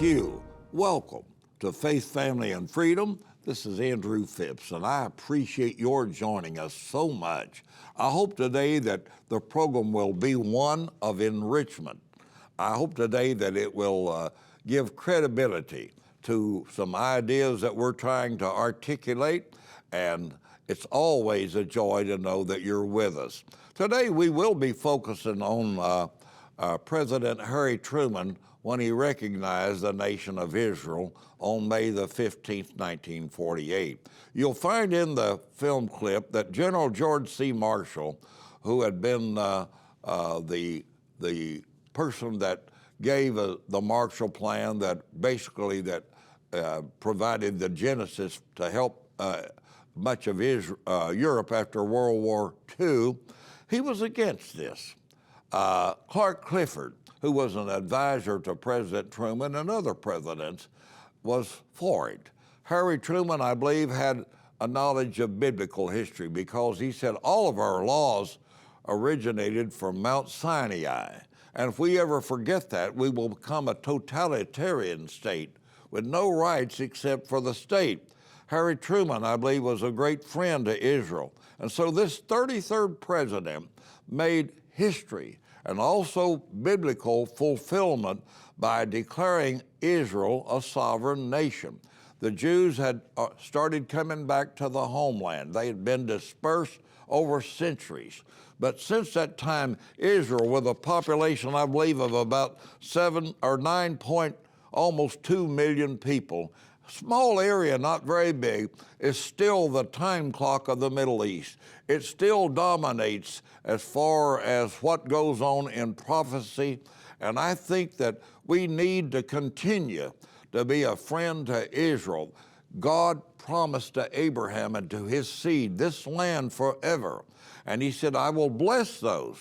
you. Welcome to Faith, Family, and Freedom. This is Andrew Phipps, and I appreciate your joining us so much. I hope today that the program will be one of enrichment. I hope today that it will give credibility to some ideas that we're trying to articulate, and it's always a joy to know that you're with us. Today we will be focusing on President Harry Truman when he recognized the nation of Israel on May the 15th, 1948. You'll find in the film clip that General George C. Marshall, who had been the person that gave the Marshall Plan that basically provided the genesis to help much of Europe after World War II, he was against this. Clark Clifford, who was an advisor to President Truman and other presidents, was for it. Harry Truman, I believe, had a knowledge of biblical history because he said all of our laws originated from Mount Sinai. And if we ever forget that, we will become a totalitarian state with no rights except for the state. Harry Truman, I believe, was a great friend to Israel. And so this 33rd president made history and also biblical fulfillment by declaring Israel a sovereign nation. The Jews had started coming back to the homeland. They had been dispersed over centuries. But since that time, Israel, with a population, I believe, of about 7 or 9 point, almost 2 million people, small area, not very big, is still the time clock of the Middle East. It still dominates as far as what goes on in prophecy, and I think that we need to continue to be a friend to Israel. God promised to Abraham and to his seed this land forever, and he said, I will bless those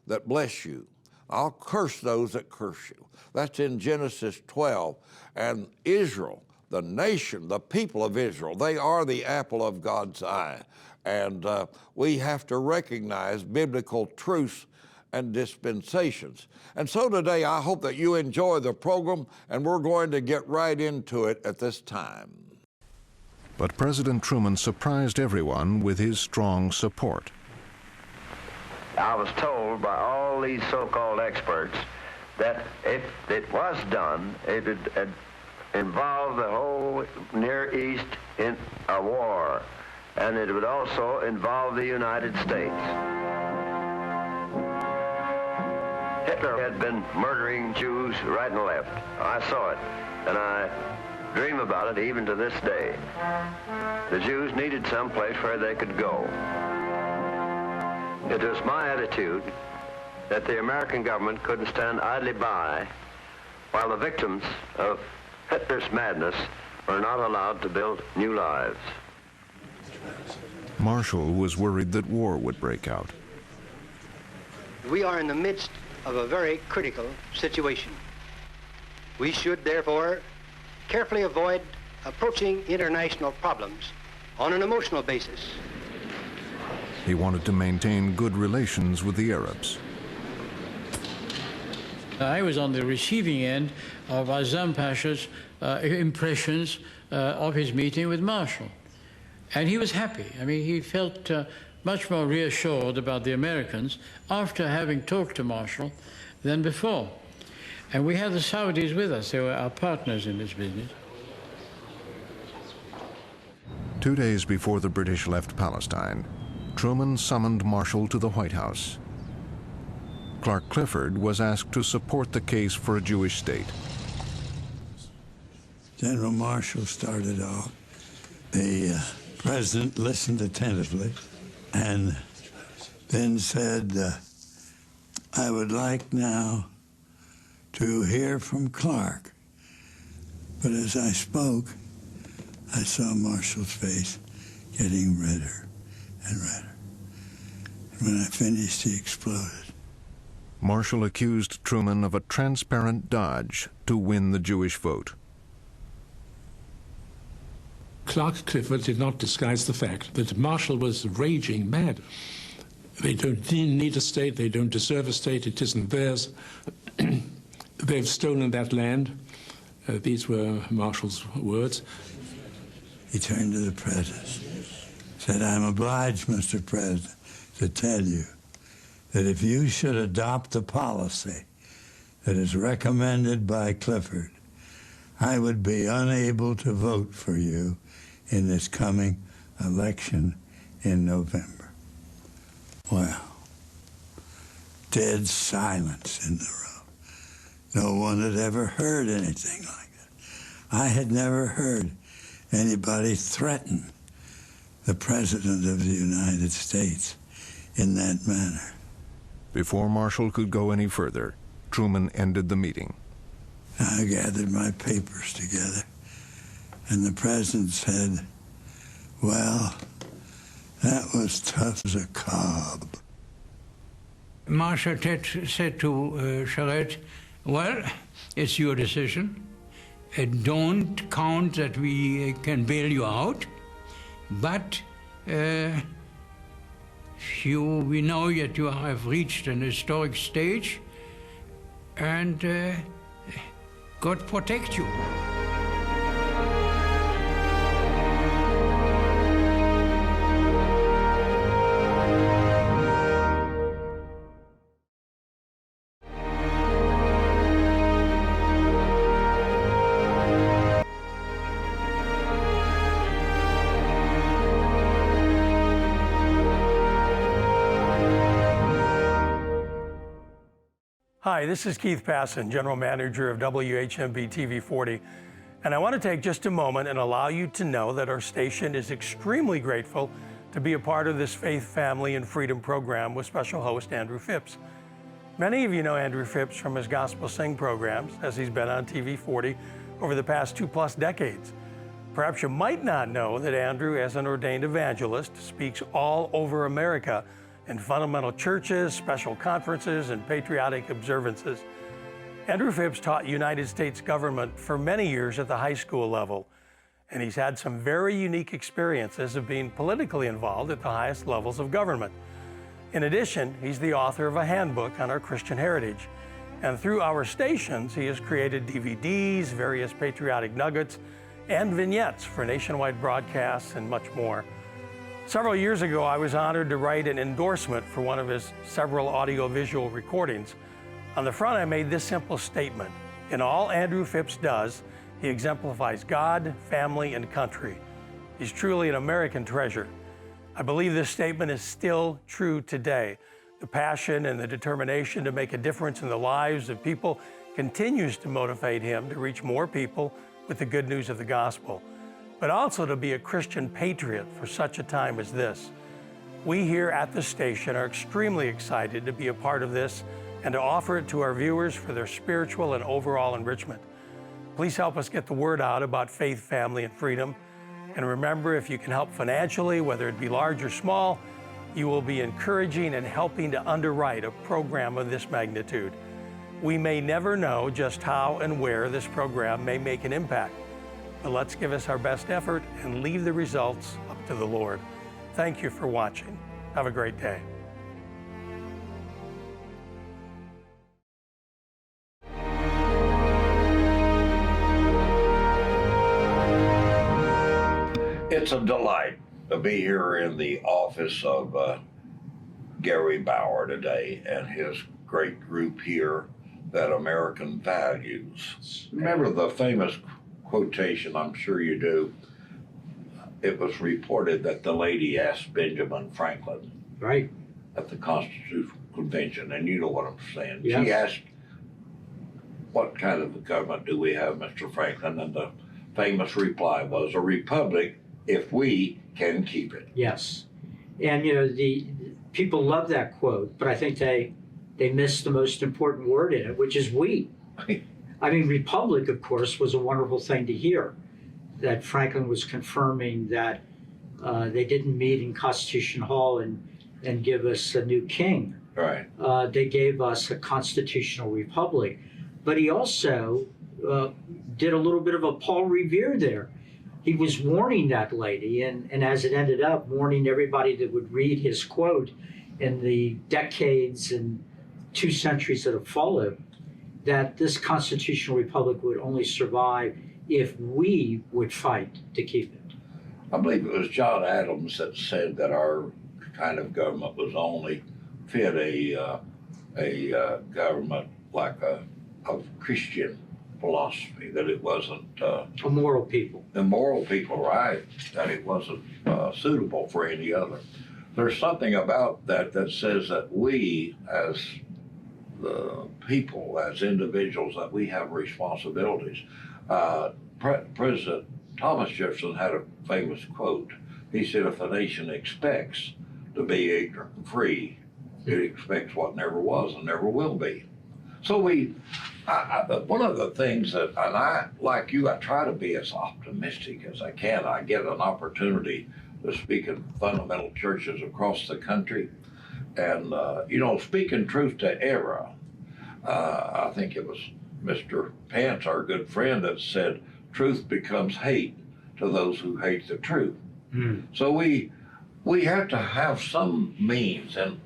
that bless you. I'll curse those that curse you. That's in Genesis 12, and Israel, the nation, the people of Israel, they are the apple of God's eye. And we have to recognize biblical truths and dispensations. And so today, I hope that you enjoy the program, and we're going to get right into it at this time. But President Truman surprised everyone with his strong support. I was told by all these so-called experts that if it was done, it would involve the whole Near East in a war, and it would also involve the United States. Hitler had been murdering Jews right and left. I saw it, and I dream about it even to this day. The Jews needed some place where they could go. It was my attitude that the American government couldn't stand idly by while the victims of Hitler's madness were not allowed to build new lives. Marshall was worried that war would break out. We are in the midst of a very critical situation. We should, therefore, carefully avoid approaching international problems on an emotional basis. He wanted to maintain good relations with the Arabs. I was on the receiving end of Azam Pasha's impressions of his meeting with Marshall. And he was happy. I mean, he felt much more reassured about the Americans after having talked to Marshall than before. And we had the Saudis with us. They were our partners in this business. 2 days before the British left Palestine, Truman summoned Marshall to the White House. Clark Clifford was asked to support the case for a Jewish state. General Marshall started off. The president listened attentively and then said, I would like now to hear from Clark. But as I spoke, I saw Marshall's face getting redder and redder. And when I finished, he exploded. Marshall accused Truman of a transparent dodge to win the Jewish vote. Clark Clifford did not disguise the fact that Marshall was raging mad. They don't need a state, they don't deserve a state, it isn't theirs. They've stolen that land. These were Marshall's words. He turned to the president, said, "I'm obliged, Mr. President, to tell you that if you should adopt the policy that is recommended by Clifford, I would be unable to vote for you in this coming election in November." Well, dead silence in the room. No one had ever heard anything like that. I had never heard anybody threaten the President of the United States in that manner. Before Marshall could go any further, Truman ended the meeting. I gathered my papers together, and the President said, "Well, that was tough as a cob." Marshall said to Charette, "Well, it's your decision. Don't count that we can bail you out, but we know that you have reached an historic stage, and God protect you." Hi, this is Keith Passon, General Manager of WHMB TV 40, and I want to take just a moment and allow you to know that our station is extremely grateful to be a part of this Faith, Family, and Freedom program with special host Andrew Phipps. Many of you know Andrew Phipps from his Gospel Sing programs, as he's been on TV 40 over the past 2+ decades. Perhaps you might not know that Andrew, as an ordained evangelist, speaks all over America in fundamental churches, special conferences, and patriotic observances. Andrew Phipps taught United States government for many years at the high school level, and he's had some very unique experiences of being politically involved at the highest levels of government. In addition, he's the author of a handbook on our Christian heritage, and through our stations, he has created DVDs, various patriotic nuggets, and vignettes for nationwide broadcasts and much more. Several years ago, I was honored to write an endorsement for one of his several audiovisual recordings. On the front, I made this simple statement: in all Andrew Phipps does, he exemplifies God, family, and country. He's truly an American treasure. I believe this statement is still true today. The passion and the determination to make a difference in the lives of people continues to motivate him to reach more people with the good news of the gospel, but also to be a Christian patriot for such a time as this. We here at the station are extremely excited to be a part of this and to offer it to our viewers for their spiritual and overall enrichment. Please help us get the word out about faith, family, and freedom. And remember, if you can help financially, whether it be large or small, you will be encouraging and helping to underwrite a program of this magnitude. We may never know just how and where this program may make an impact, but let's give us our best effort and leave the results up to the Lord. Thank you for watching. Have a great day. It's a delight to be here in the office of Gary Bauer today and his great group here, that American Values. Remember the famous quotation, I'm sure you do. It was reported that the lady asked Benjamin Franklin Right. at the Constitutional Convention, and you know what I'm saying. Yes. She asked, "What kind of a government do we have, Mr. Franklin?" And the famous reply was, "A republic if we can keep it." Yes. And, the people love that quote, but I think they miss the most important word in it, which is we. I mean, republic, of course, was a wonderful thing to hear, that Franklin was confirming that they didn't meet in Constitution Hall and give us a new king. Right. They gave us a constitutional republic. But he also did a little bit of a Paul Revere there. He was warning that lady, and as it ended up, warning everybody that would read his quote in the decades and 2 centuries that have followed, that this constitutional republic would only survive if we would fight to keep it. I believe it was John Adams that said that our kind of government was only fit a government like a Christian philosophy, that it wasn't A moral people. the moral people, right? That it wasn't suitable for any other. There's something about that that says that we, as the people, as individuals, that we have responsibilities. President Thomas Jefferson had a famous quote. He said, "If a nation expects to be ignorant and free, it expects what never was and never will be." So one of the things that, and I, like you, I try to be as optimistic as I can. I get an opportunity to speak in fundamental churches across the country. And, speaking truth to error, I think it was Mr. Pence, our good friend, that said, truth becomes hate to those who hate the truth. So we have to have some means, and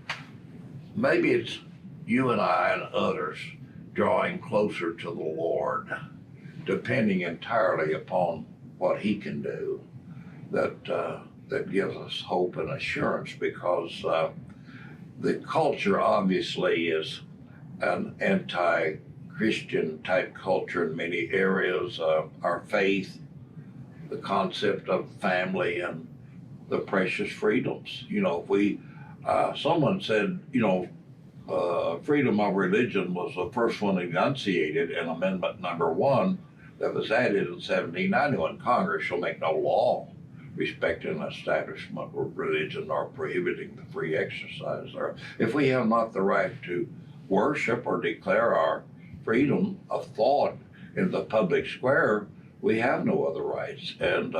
maybe it's you and I and others drawing closer to the Lord, depending entirely upon what He can do, that gives us hope and assurance, because the culture obviously is an anti-Christian type culture in many areas. Our faith, the concept of family, and the precious freedoms. Someone said, freedom of religion was the first one enunciated in Amendment Number 1 that was added in 1791. Congress shall make no law respecting establishment of religion or prohibiting the free exercise thereof. If we have not the right to worship or declare our freedom of thought in the public square, we have no other rights. And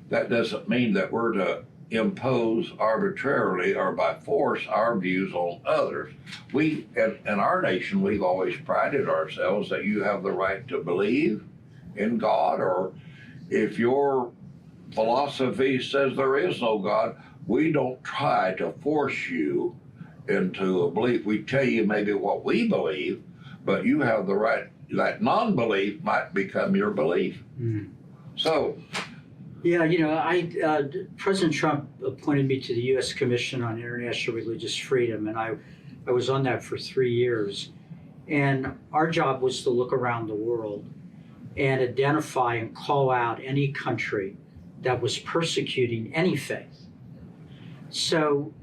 that doesn't mean that we're to impose arbitrarily or by force our views on others. We, in our nation, we've always prided ourselves that you have the right to believe in God, or if your philosophy says there is no God, we don't try to force you into a belief. We tell you maybe what we believe, but you have the right, that non-belief might become your belief. So, yeah, President Trump appointed me to the U.S. Commission on International Religious Freedom, and I was on that for 3 years. And our job was to look around the world and identify and call out any country that was persecuting any faith. So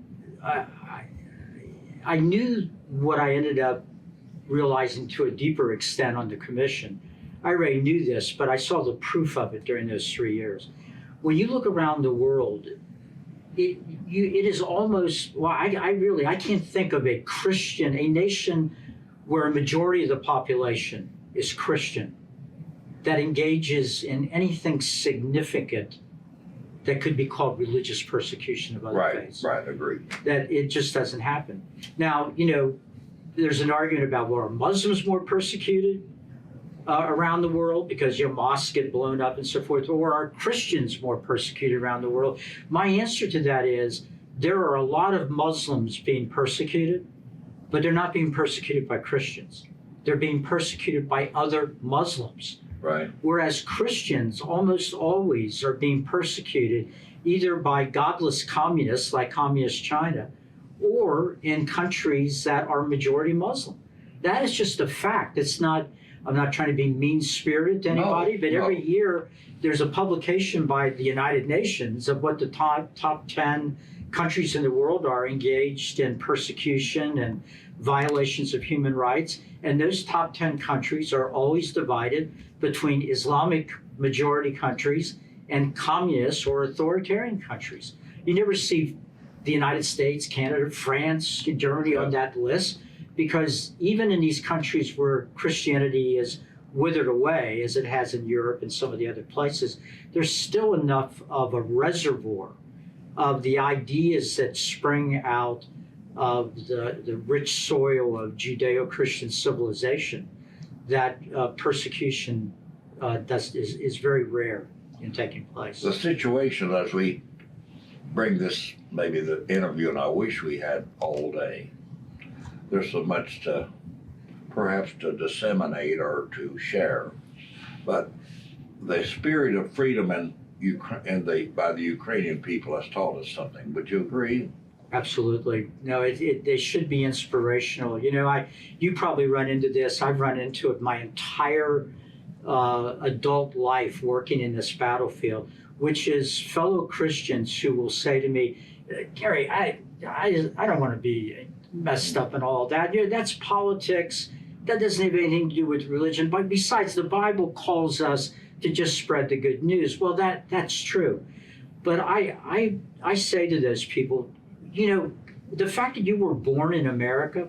I knew what I ended up realizing to a deeper extent on the commission. I already knew this, but I saw the proof of it during those 3 years. When you look around the world, it is almost, well, I can't think of a nation where a majority of the population is Christian, that engages in anything significant that could be called religious persecution of other faiths. Right, agreed. That it just doesn't happen. Now, there's an argument about, well, are Muslims more persecuted around the world because mosques get blown up and so forth, or are Christians more persecuted around the world? My answer to that is there are a lot of Muslims being persecuted, but they're not being persecuted by Christians. They're being persecuted by other Muslims. Right. Whereas Christians almost always are being persecuted either by godless communists like Communist China, or in countries that are majority Muslim. That is just a fact. I'm not trying to be mean-spirited to anybody, but every year there's a publication by the United Nations of what the top 10 countries in the world are engaged in persecution and violations of human rights. And those top 10 countries are always divided between Islamic majority countries and communist or authoritarian countries. You never see the United States, Canada, France, Germany on that list, because even in these countries where Christianity is withered away, as it has in Europe and some of the other places, there's still enough of a reservoir of the ideas that spring out of the rich soil of Judeo-Christian civilization that persecution is very rare in taking place. The situation as we bring this, maybe the interview, and I wish we had all day, there's so much to perhaps to disseminate or to share. But the spirit of freedom by the Ukrainian people has taught us something. Would you agree? Absolutely. No, they should be inspirational. You know, you probably run into this. I've run into it my entire adult life working in this battlefield, which is fellow Christians who will say to me, Gary, I don't want to be messed up and all that. You know, that's politics. That doesn't have anything to do with religion. But besides, the Bible calls us to just spread the good news. Well, that's true. But I say to those people, you know, the fact that you were born in America,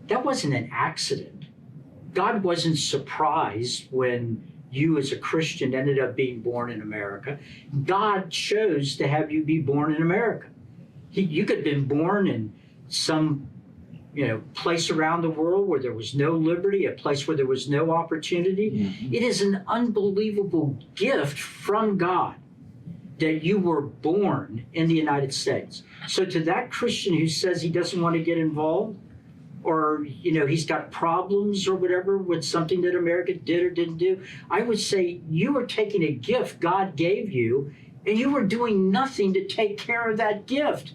that wasn't an accident. God wasn't surprised when you as a Christian ended up being born in America. God chose to have you be born in America. You could have been born in some, you know, place around the world where there was no liberty, a place where there was no opportunity. Mm-hmm. It is an unbelievable gift from God that you were born in the United States. So to that Christian who says he doesn't want to get involved, or, you know, he's got problems or whatever with something that America did or didn't do, I would say you are taking a gift God gave you, and you were doing nothing to take care of that gift.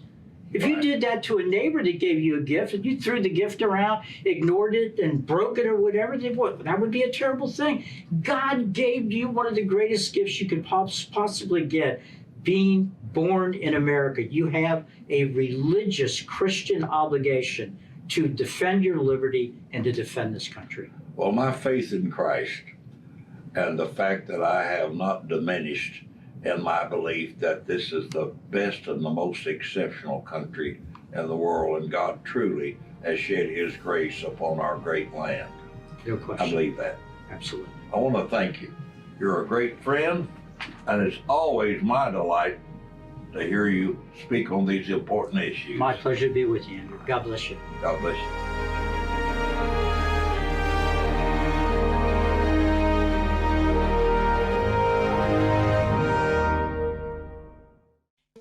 If you did that to a neighbor that gave you a gift, and you threw the gift around, ignored it, and broke it or whatever, that would be a terrible thing. God gave you one of the greatest gifts you could possibly get, being born in America. You have a religious Christian obligation to defend your liberty and to defend this country. Well, my faith in Christ and the fact that I have not diminished in my belief that this is the best and the most exceptional country in the world, and God truly has shed his grace upon our great land. No question. I believe that. Absolutely. I want to thank you. You're a great friend, and it's always my delight to hear you speak on these important issues. My pleasure to be with you, Andrew. God bless you. God bless you.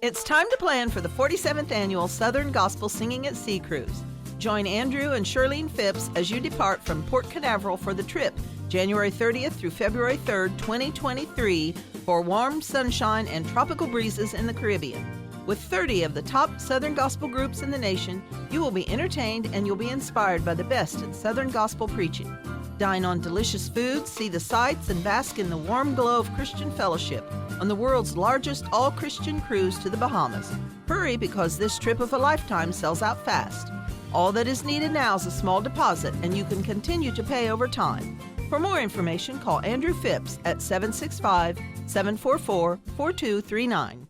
It's time to plan for the 47th Annual Southern Gospel Singing at Sea Cruise. Join Andrew and Shirlene Phipps as you depart from Port Canaveral for the trip, January 30th through February 3rd, 2023, for warm sunshine and tropical breezes in the Caribbean. With 30 of the top Southern Gospel groups in the nation, you will be entertained and you'll be inspired by the best in Southern Gospel preaching. Dine on delicious foods, see the sights, and bask in the warm glow of Christian fellowship on the world's largest all-Christian cruise to the Bahamas. Hurry, because this trip of a lifetime sells out fast. All that is needed now is a small deposit, and you can continue to pay over time. For more information, call Andrew Phipps at 765-744-4239.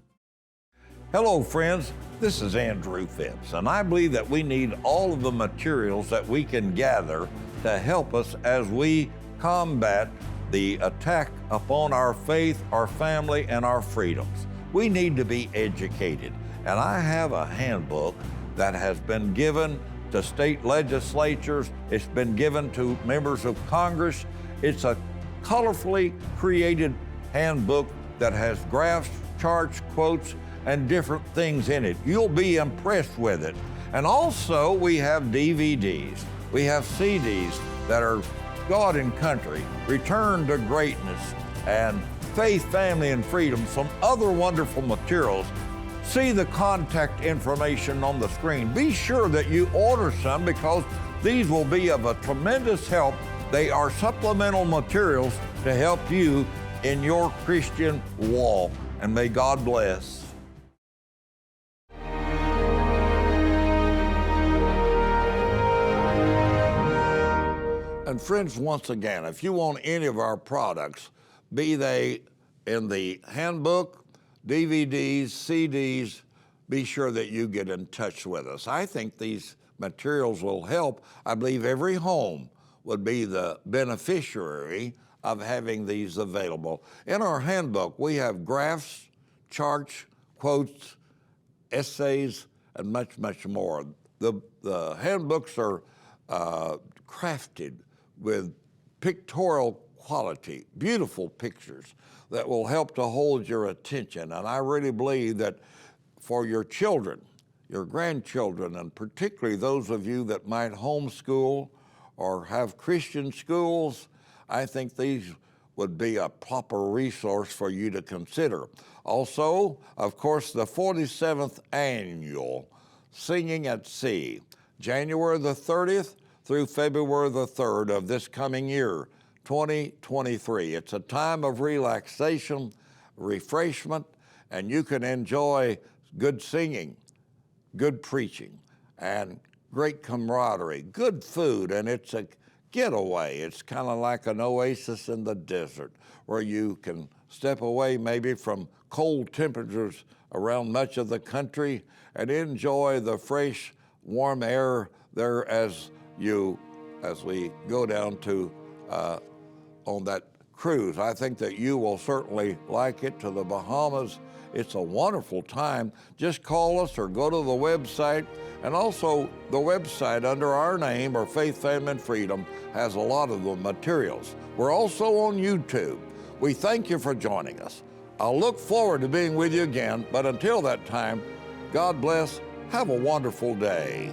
Hello, friends. This is Andrew Phipps, and I believe that we need all of the materials that we can gather to help us as we combat the attack upon our faith, our family, and our freedoms. We need to be educated, and I have a handbook that has been given to state legislatures. It's been given to members of Congress. It's a colorfully created handbook that has graphs, charts, quotes, and different things in it. You'll be impressed with it. And also we have DVDs. We have CDs that are God and Country, Return to Greatness, and Faith, Family, and Freedom, some other wonderful materials. See the contact information on the screen. Be sure that you order some, because these will be of a tremendous help. They are supplemental materials to help you in your Christian walk. And may God bless. And friends, once again, if you want any of our products, be they in the handbook, DVDs, CDs, be sure that you get in touch with us. I think these materials will help. I believe every home would be the beneficiary of having these available. In our handbook, we have graphs, charts, quotes, essays, and much, much more. The handbooks are crafted with pictorial quality, beautiful pictures that will help to hold your attention. And I really believe that for your children, your grandchildren, and particularly those of you that might homeschool or have Christian schools, I think these would be a proper resource for you to consider. Also, of course, the 47th annual Singing at Sea, January the 30th through February the 3rd of this coming year, 2023. It's a time of relaxation, refreshment, and you can enjoy good singing, good preaching, and great camaraderie, good food, and it's a getaway. It's kind of like an oasis in the desert where you can step away maybe from cold temperatures around much of the country and enjoy the fresh, warm air there as we go down to on that cruise. I think that you will certainly like it, to the Bahamas. It's a wonderful time. Just call us or go to the website. And also, the website under our name, or Faith, Family, and Freedom, has a lot of the materials. We're also on YouTube. We thank you for joining us. I'll look forward to being with you again, but until that time, God bless. Have a wonderful day.